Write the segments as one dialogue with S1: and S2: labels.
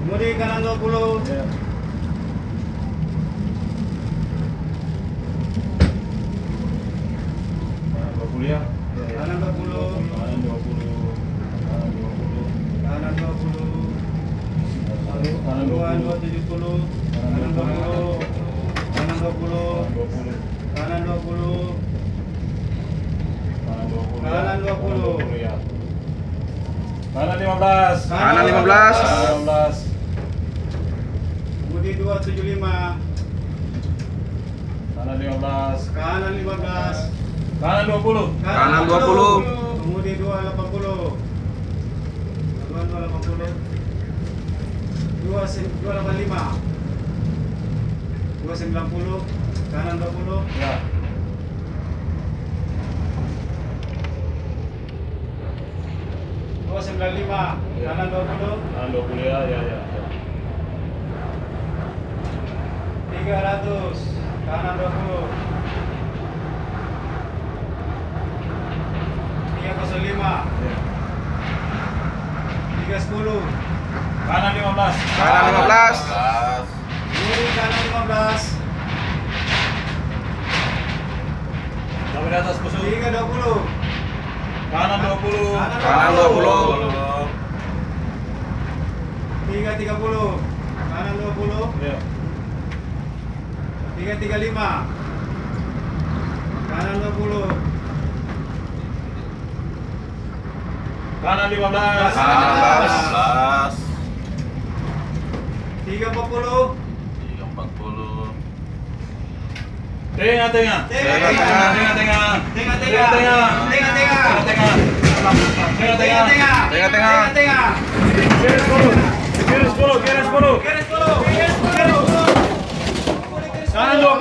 S1: Kemudi kanan 20.
S2: Ya. Kanan 20 ya.
S1: Kanan 20.
S2: Kanan 20. Kanan 20.
S1: Kanan 20.
S2: Kanan 20.
S1: 270. Kanan 20. Kanan 20.
S2: Kanan 20.
S1: Kanan 20.
S2: Kanan 20.
S1: Kanan 20.
S2: Ya. Kanan 15.
S3: Kanan 15.
S2: Kanan 15.
S1: Kemudi 275.
S2: Kanan 15.
S1: Kanan 15.
S2: Kanan 20.
S3: Kanan 20.
S1: Kemudi 280. Kanan 280. 285. 290. Kanan 20.
S2: Ya.
S1: 295. Kanan 20.
S2: Kanan 20 ya.
S1: 300. Kanan 20. 305. 310.
S2: Kanan 15.
S3: Kanan 15.
S1: Kiri kanan 15.
S2: Sampai di atas musuh.
S1: 320.
S2: Kanan 20.
S3: Kanan 20.
S1: 330. Kanan 20.
S2: Ya.
S1: 335. Kanan 20.
S2: Kanan 15.
S3: Kanan 15.
S1: 340.
S2: Tengah.
S1: Tengah.
S2: Tengah. Kiri 10. Kanan 20.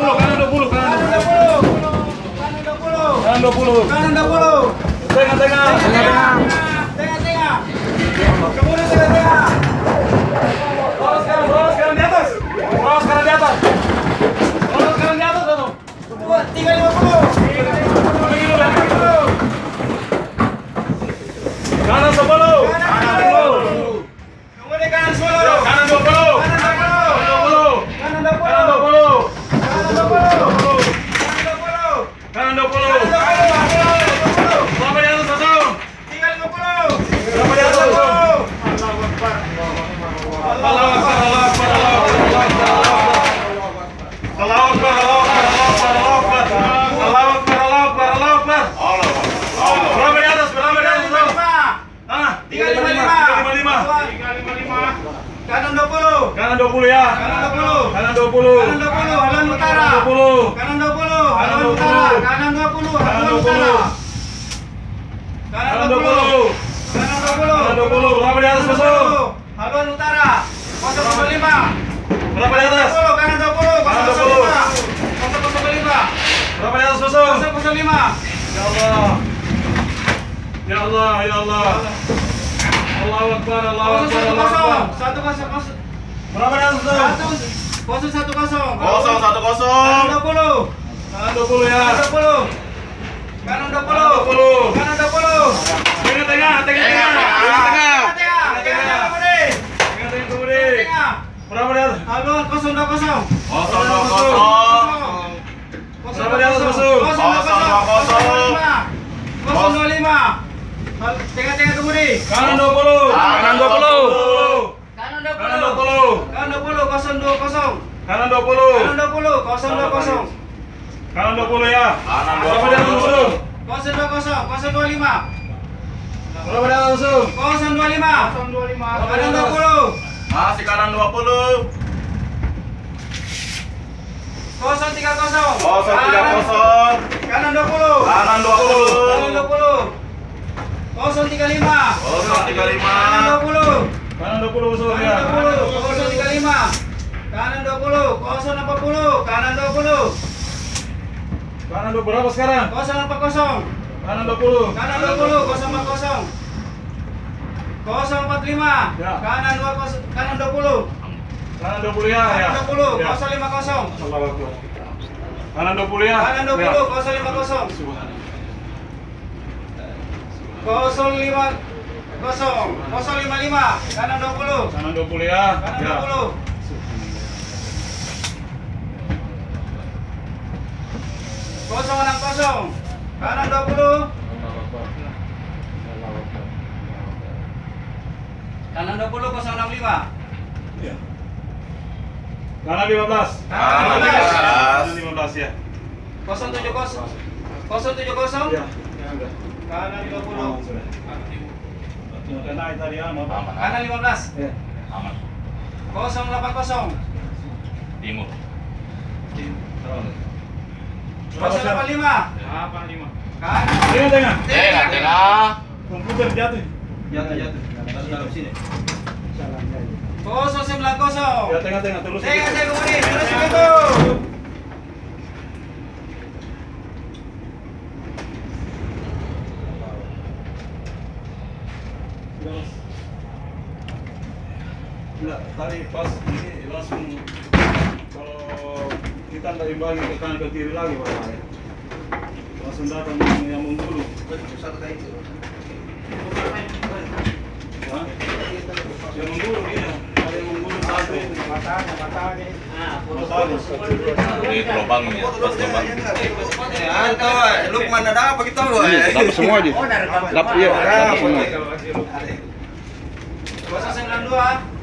S2: Kanan 20.
S1: Kanan 20.
S2: Tengah.
S1: Tengah. Kemudian tengah.
S2: Terus sekarang di atas. Dong.
S1: 350.
S2: Kanan 10.
S1: Kemudian kanan 10.
S2: Kanan 20.
S1: Kanan 20.
S2: Kanan 20.
S1: Kanan 20.
S2: Kanan 20. Berapa di atas kosong?
S1: 350.
S2: Berapa di atas kosong? Allahu Akbar. Berapa di atas kosong? Ah,
S1: 355. Kanan 20.
S2: Kanan 20 ya.
S1: Kanan 20.
S2: Kanan 20.
S1: Kanan 20. Haluan utara.
S2: Kanan 20.
S1: Kanan 20. Haluan utara. Kanan 20. Haluan utara.
S2: Kanan 20.
S1: Kanan 20.
S2: Kanan 20. Berapa di atas kosong?
S1: Haluan utara. 005.
S2: Berapa di atas?
S1: Kanan 20.
S2: Kanan
S1: 005. 005.
S2: Berapa di atas kosong?
S1: 005.
S2: Ya Allah. Ya Allah, ya Allah. Allahu Akbar, Allahu Akbar, Allahu Akbar.
S1: 100.
S2: Berapa di atas kosong?
S1: 010.
S3: Kosong.
S1: Kanan 20.
S2: Kanan 20 ya.
S1: Kanan 20. Kanan 20.
S2: 20.
S1: Kanan 20.
S2: Tengah.
S3: Tengah.
S1: Tengah kemudi. Tengah.
S2: Berapa di atas?
S1: Haluan 020.
S2: Berapa di atas kosong?
S1: 025. Tengah kemudi.
S2: Kanan 20.
S3: Kanan 20.
S1: Kanan
S2: Kanan
S1: 20.
S2: 20.
S1: Kanan 20. 020.
S2: Kanan 20.
S1: Kanan 20. 020.
S2: Kanan 20 ya.
S3: Kanan
S2: Berapa di atas kosong?
S1: 020. 025.
S2: Berapa di atas kosong?
S1: 025. Kanan 20.
S3: Masih kanan 20.
S1: 030.
S3: 030.
S1: Kanan 20.
S3: Kanan 20.
S1: Kanan 20. 035.
S3: 035.
S1: Kanan 20.
S2: Kanan 20 kosong ya.
S1: Kanan 20. 035. Kanan 20. 040. Kanan 20.
S2: Kanan 20 berapa sekarang?
S1: 040.
S2: Kanan 20.
S1: Kanan 20. 040. 045.
S2: Ya.
S1: Kanan 20. Kanan 20.
S2: Kanan 20 ya.
S1: Kanan 20.
S2: Ya.
S1: 050.
S2: Allahu Akbar. Kanan 20 ya.
S1: Kanan 20.
S2: Ya.
S1: 050. 05. 050. kosong. Kosong 55. Kanan 20.
S2: Kanan 20 ya.
S1: Kanan
S2: Ya.
S1: 20. Kosong 60. Kanan 20. Kanan 20 kosong 65.
S2: Ya. Kanan 15.
S1: Kanan 15.
S2: Kanan 15 ya.
S1: Kosong 70. Kosong 70.
S2: Ya. Ya udah.
S1: Kanan 20.
S2: Sudah. Yang naik tadi ya, mau apa?
S1: Kanan 15.
S2: Ya.
S3: Aman.
S1: Kosong 80.
S3: Timur.
S1: Kosong 85. Kanan.
S2: Tengah.
S3: Tengah.
S2: Komputer jatuh.
S1: Jatuh. Dalam sini. Kosong 90.
S2: Ya tengah terus.
S1: Tengah saya kemudian. Terus begitu.
S2: Enggak, tadi pas ini langsung kalau kita tidak imbangi ke kanan ke kiri lagi Pak ya. Langsung datang yang menggulu. Hah? Yang menggulu iya. Ada yang menggulu satu ini. Matanya.
S3: Ini lubangnya, pas lubang.
S1: Lukman ada apa kita?
S4: Dapat semua aja. Dapat iya, dapat semua.
S1: Kosong 92.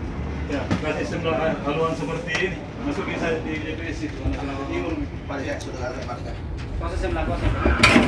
S2: Ya, kasih sebelah haluan seperti ini. Masukin saya di GPS itu. Timur.
S1: Kosong 90.